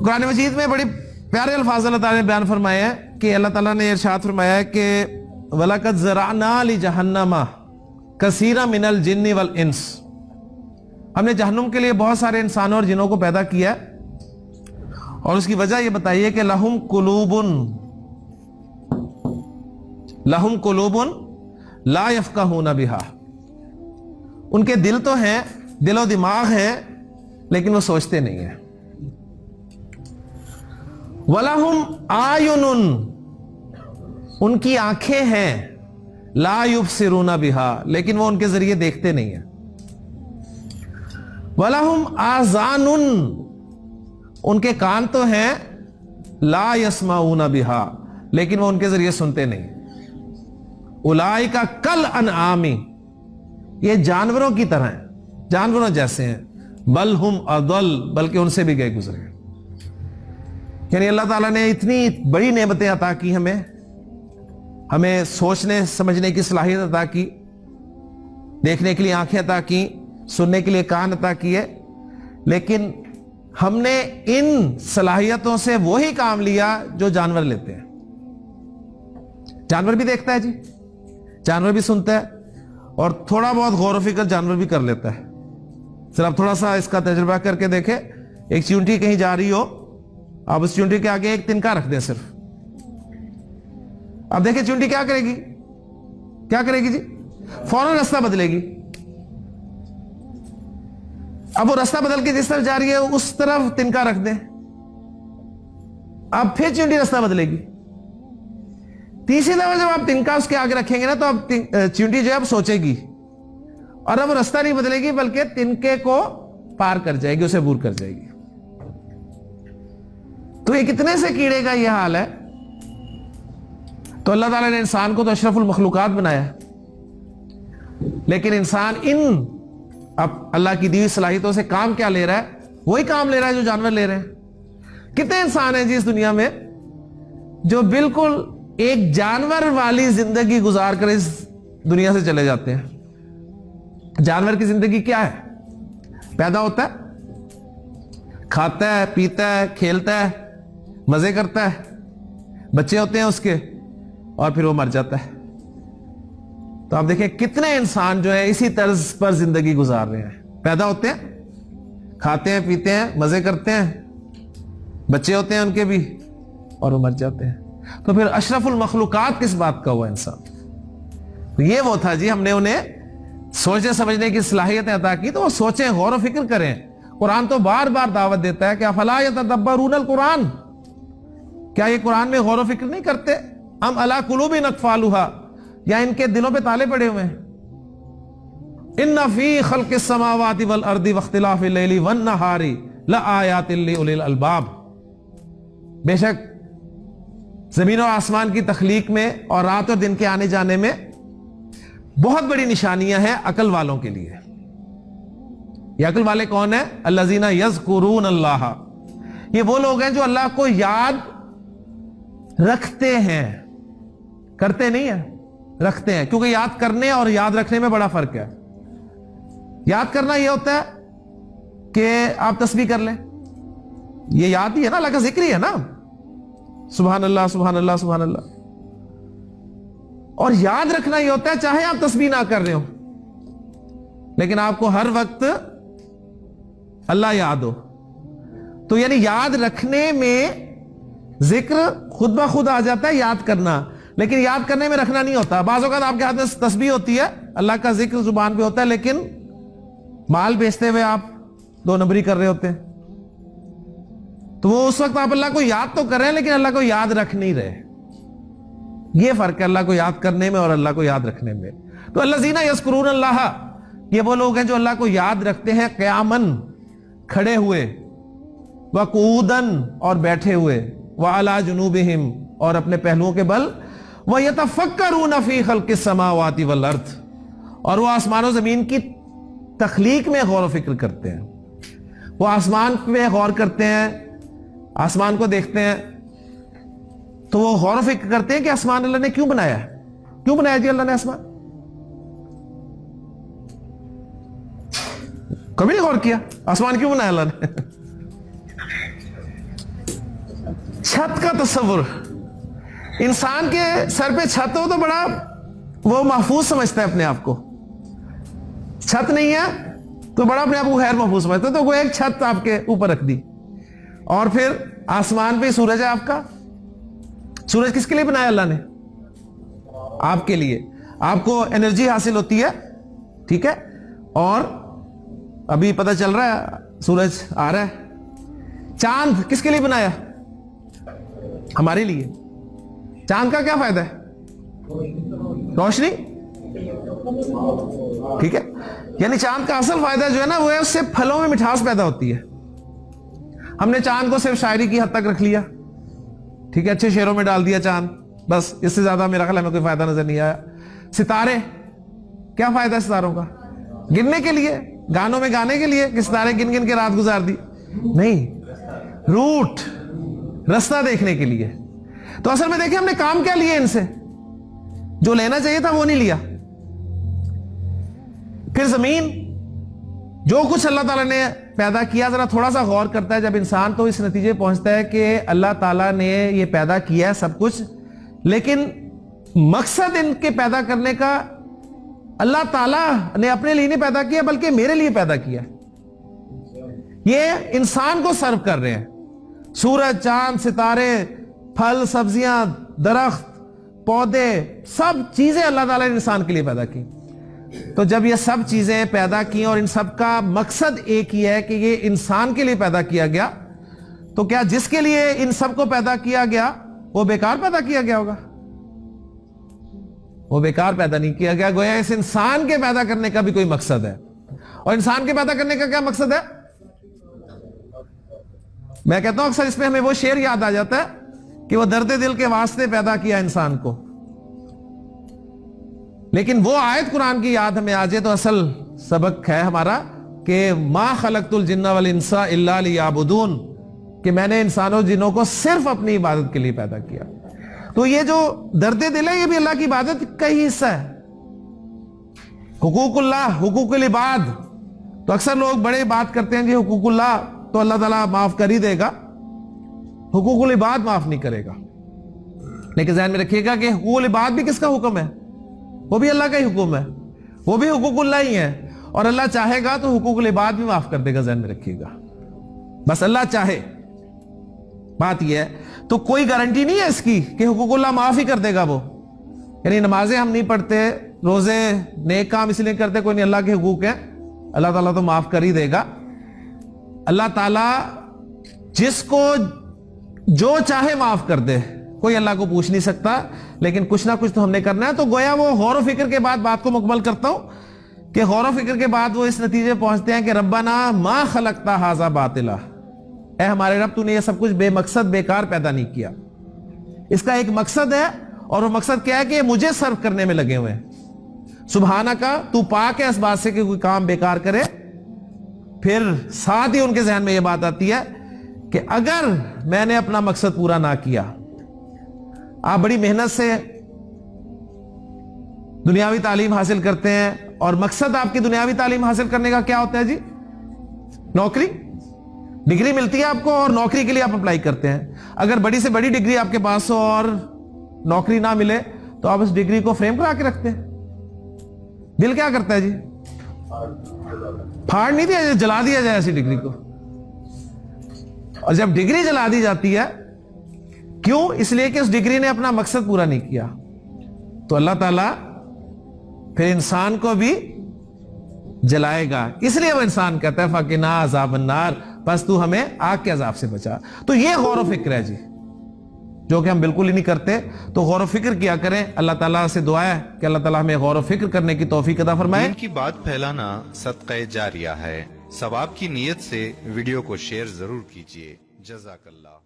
قرآن مجید میں بڑے پیارے الفاظ اللہ تعالیٰ نے بیان فرمایا ہے کہ اللہ تعالیٰ نے ارشاد فرمایا ہے کہ وَلَقَدْ زَرَعْنَا لِجَهَنَّمَ كَثِيرًا مِنَ الْجِنِّ وَالْإِنسِ، ہم نے جہنم کے لیے بہت سارے انسانوں اور جنوں کو پیدا کیا ہے، اور اس کی وجہ یہ بتائیے کہ لہم قلوب لا یفقہون بہا، ان کے دل تو ہیں، دل و دماغ ہے، لیکن وہ سوچتے نہیں ہیں۔ وَلَهُمْ آیُنٌ، ان کی آنکھیں ہیں، لا یبصرون بہا، لیکن وہ ان کے ذریعے دیکھتے نہیں ہیں۔ وَلَهُمْ آذَانٌ، ان کے کان تو ہیں، لا یسمعون بہا، لیکن وہ ان کے ذریعے سنتے نہیں۔ اولئک کالانعام، یہ جانوروں کی طرح ہیں، جانوروں جیسے ہیں، بل ہم اضل، بلکہ ان سے بھی گئے گزرے۔ یعنی اللہ تعالیٰ نے اتنی بڑی نعمتیں عطا کی ہمیں سوچنے سمجھنے کی صلاحیت عطا کی، دیکھنے کے لیے آنکھیں عطا کی، سننے کے لیے کان عطا کیے، لیکن ہم نے ان صلاحیتوں سے وہی کام لیا جو جانور لیتے ہیں۔ جانور بھی دیکھتا ہے جی، جانور بھی سنتا ہے، اور تھوڑا بہت غور و فکر جانور بھی کر لیتا ہے۔ صرف آپ تھوڑا سا اس کا تجربہ کر کے دیکھیں، ایک چیونٹی کہیں جا رہی ہو، آپ اس چیونٹی کے آگے ایک تنکا رکھ دیں صرف، اب دیکھیں چیونٹی کیا کرے گی، کیا کرے گی جی؟ فوراً راستہ بدلے گی۔ اب وہ راستہ بدل کے جس طرف جا رہی ہے اس طرف تنکا رکھ دیں، اب پھر چیونٹی راستہ بدلے گی۔ تیسری دفعہ جب آپ تنکا اس کے آگے رکھیں گے نا، تو اب چیونٹی جو ہے اب سوچے گی، اور اب وہ راستہ نہیں بدلے گی، بلکہ تنکے کو پار کر جائے گی، اسے عبور کر جائے گی۔ تو یہ کتنے سے کیڑے کا یہ حال ہے۔ تو اللہ تعالیٰ نے انسان کو تو اشرف المخلوقات بنایا، لیکن انسان ان اب اللہ کی دی ہوئی صلاحیتوں سے کام کیا لے رہا ہے؟ وہی کام لے رہا ہے جو جانور لے رہے ہیں۔ کتنے انسان ہیں جی اس دنیا میں جو بالکل ایک جانور والی زندگی گزار کر اس دنیا سے چلے جاتے ہیں۔ جانور کی زندگی کیا ہے؟ پیدا ہوتا ہے، کھاتا ہے، پیتا ہے، کھیلتا ہے، مزے کرتا ہے، بچے ہوتے ہیں اس کے، اور پھر وہ مر جاتا ہے۔ تو آپ دیکھیں کتنے انسان جو ہے اسی طرز پر زندگی گزار رہے ہیں، پیدا ہوتے ہیں، کھاتے ہیں، پیتے ہیں، مزے کرتے ہیں، بچے ہوتے ہیں ان کے بھی، اور وہ مر جاتے ہیں۔ تو پھر اشرف المخلوقات کس بات کا ہوا انسان؟ تو یہ وہ تھا جی، ہم نے انہیں سوچنے سمجھنے کی صلاحیتیں عطا کی، تو وہ سوچیں، غور و فکر کریں۔ قرآن تو بار بار دعوت دیتا ہے کہ افلا یتدبرون القرآن، کیا یہ قرآن میں غور و فکر نہیں کرتے؟ ام علی قلوب اقفالها، یا ان کے دلوں پہ تالے پڑے ہوئے ہیں؟ ان فی خلق السماوات والارض واختلاف اللیل والنہار لآیات لأولی الالباب، بے شک زمین و آسمان کی تخلیق میں اور رات اور دن کے آنے جانے میں بہت بڑی نشانیاں ہیں عقل والوں کے لیے۔ یہ عقل والے کون ہیں؟ الذین یذکرون اللہ، یہ وہ لوگ ہیں جو اللہ کو یاد رکھتے ہیں، کرتے نہیں ہیں، رکھتے ہیں، کیونکہ یاد کرنے اور یاد رکھنے میں بڑا فرق ہے۔ یاد کرنا یہ ہوتا ہے کہ آپ تسبیح کر لیں، یہ یاد ہی ہے نا، اللہ کا ذکر ہی ہے نا، سبحان اللہ سبحان اللہ سبحان اللہ۔ اور یاد رکھنا یہ ہوتا ہے چاہے آپ تسبیح نہ کر رہے ہو، لیکن آپ کو ہر وقت اللہ یاد ہو۔ تو یعنی یاد رکھنے میں ذکر خود بخود آ جاتا ہے، یاد کرنا، لیکن یاد کرنے میں رکھنا نہیں ہوتا۔ بعض اوقات آپ کے ہاتھ میں تسبیح ہوتی ہے، اللہ کا ذکر زبان پہ ہوتا ہے، لیکن مال بیچتے ہوئے آپ 2 نمبری کر رہے ہوتے ہیں، تو وہ اس وقت آپ اللہ کو یاد تو کر رہے ہیں، لیکن اللہ کو یاد رکھ نہیں رہے۔ یہ فرق ہے اللہ کو یاد کرنے میں اور اللہ کو یاد رکھنے میں۔ تو الذین یذکرون اللہ، یہ وہ لوگ ہیں جو اللہ کو یاد رکھتے ہیں، قیامن، کھڑے ہوئے، وقعودن، اور بیٹھے ہوئے، وعلی جنوبہم، اور اپنے پہلوؤں کے بل، وَيَتَفَكَّرُونَ فِي خَلْقِ السَّمَاوَاتِ وَالْأَرْضِ، اور وہ آسمان و زمین کی تخلیق میں غور و فکر کرتے ہیں۔ وہ آسمان پہ غور کرتے ہیں، آسمان کو دیکھتے ہیں، تو وہ غور و فکر کرتے ہیں کہ آسمان اللہ نے کیوں بنایا ہے، کیوں بنایا جی اللہ نے آسمان؟ کبھی نہیں غور کیا آسمان کیوں بنایا اللہ نے؟ छत का तस्वुर, इंसान के सर पे छत हो तो बड़ा वो महफूज समझता है अपने आप को, छत नहीं है तो बड़ा अपने आप को गैर महफूज समझता है। तो वो एक छत आपके ऊपर रख दी, और फिर आसमान पे सूरज है आपका। सूरज किसके लिए बनाया अल्लाह ने? आपके लिए, आपको एनर्जी हासिल होती है, ठीक है। और अभी पता चल रहा है सूरज आ रहा है। चांद किसके लिए बनाया? हमारे लिए। चांद का क्या फायदा है? रोशनी, ठीक है। यानी चांद का असल फायदा जो है ना, वो है उससे फलों में मिठास पैदा होती है। हमने चांद को सिर्फ शायरी की हद तक रख लिया, ठीक है, अच्छे शेरों में डाल दिया चांद, बस। इससे ज्यादा मेरा ख्याल हमें कोई फायदा नजर नहीं आया। सितारे, क्या फायदा है सितारों का? गिनने के लिए, गानों में गाने के लिए कि सितारे गिन गिन के रात गुजार दी? नहीं, रूट, रास्ता देखने के लिए। तो असल में देखिए हमने काम क्या लिए इनसे? जो लेना चाहिए था वो नहीं लिया। फिर जमीन, जो कुछ अल्लाह ताला ने पैदा किया, जरा थोड़ा सा गौर करता है जब इंसान तो इस नतीजे पहुंचता है कि अल्लाह ताला ने ये पैदा किया है सब कुछ, लेकिन मकसद इनके पैदा करने का अल्लाह ताला ने अपने लिए नहीं पैदा किया बल्कि मेरे लिए पैदा किया। ये इंसान को सर्व कर रहे हैं। सूरज, चांद, सितारे, फल, सब्जियां, दरख्त, पौधे, सब चीजें अल्लाह ताला ने इंसान के लिए पैदा की। तो जब ये सब चीजें पैदा की और इन सब का मकसद एक ही है कि ये इंसान के लिए पैदा किया गया, तो क्या जिसके लिए इन सब को पैदा किया गया वो बेकार पैदा किया गया होगा? वो बेकार पैदा नहीं किया गया। गोया इस इंसान के पैदा करने का भी कोई मकसद है। और इंसान के पैदा करने का क्या मकसद है? मैं कहता हूं अक्सर इसमें हमें वो शेर याद आ जाता है कि वो दर्द दिल के वास्ते पैदा किया इंसान को, लेकिन वो आयत कुरान की याद हमें आ जाए तो असल सबक है हमारा कि मा खलक़तुल जिन्ना वल इंसा इल्ला लियाबुदून, कि मैंने इंसानों जिन्नों को सिर्फ अपनी इबादत के लिए पैदा किया। तो ये जो दर्द दिल है ये भी अल्लाह की इबादत का ही हिस्सा है। हुकूकुल्लाह, हुकूकुल इबाद, तो अक्सर लोग बड़े बात करते हैं कि हुकूकुल्लाह तो अल्लाह ताला माफ कर ही देगा, हुकूकुल इबाद माफ नहीं करेगा। लेकिन ध्यान में रखिएगा कि हुकूकुल इबाद भी किसका हुक्म है? वो भी अल्लाह का ही हुक्म है, वो भी हुकूकुल्लाह ही है। और अल्लाह चाहेगा तो हुकूकुल इबाद भी माफ कर देगा, ध्यान में रखिएगा। बस अल्लाह चाहे, बात यह है। तो कोई गारंटी नहीं है इसकी कि हुकूकुल्लाह माफ ही कर देगा वो। यानी नमाजें हम नहीं पढ़ते, रोजे, नेक काम इसलिए करते, कोई नहीं, अल्लाह के हुकूक है, अल्लाह ताला तो माफ कर ही देगा। अल्लाह ताला जिसको जो चाहे माफ कर दे, कोई अल्लाह को पूछ नहीं सकता, लेकिन कुछ ना कुछ तो हमने करना है। तो गोया वो गौर फिक्र के बाद बात को मुकम्मल करता हूं कि गौर फिक्र के बाद वो इस नतीजे पहुंचते हैं कि रब्बना मा खलकता हाजा बातिला, ऐ हमारे रब तूने ये सब कुछ बेमकसद बेकार पैदा नहीं किया। इसका एक मकसद है, और वो मकसद क्या है कि मुझे सर्व करने में लगे हुए हैं। सुबहाना का, तू पाक है इस बात से कि कोई काम बेकार करे। फिर साथ ही उनके जहन में यह बात आती है कि अगर मैंने अपना मकसद पूरा ना किया, आप बड़ी मेहनत से दुनियावी तालीम हासिल करते हैं, और मकसद आपकी दुनियावी तालीम हासिल करने का क्या होता है जी? नौकरी, डिग्री मिलती है आपको और नौकरी के लिए आप अप्लाई करते हैं। अगर बड़ी से बड़ी डिग्री आपके पास हो और नौकरी ना मिले तो आप उस डिग्री को फ्रेम करा के रखते हैं। दिल क्या करता है जी? फाड़ नहीं दिया जाए, जला दिया जाए ऐसी डिग्री को। और जब डिग्री जला दी जाती है, क्यों? इसलिए कि उस डिग्री ने अपना मकसद पूरा नहीं किया। तो अल्लाह ताला फिर इंसान को भी जलाएगा। इसलिए वो इंसान कहता है फकिना अज़ाबन नार, बस तू हमें आग के अजाब से बचा। तो ये गौर फिक्र है जी, जो कि हम बिल्कुल ही नहीं करते। तो गौर फिक्र किया करें। अल्लाह ताला से दुआ है कि अल्लाह ताला हमें गौर फिक्र करने की तौफीक अता फरमाए। इनकी बात फैलाना सदक़े जारिया है। सवाब की नीयत से वीडियो को शेयर जरूर कीजिए। जज़ाकल्लाह।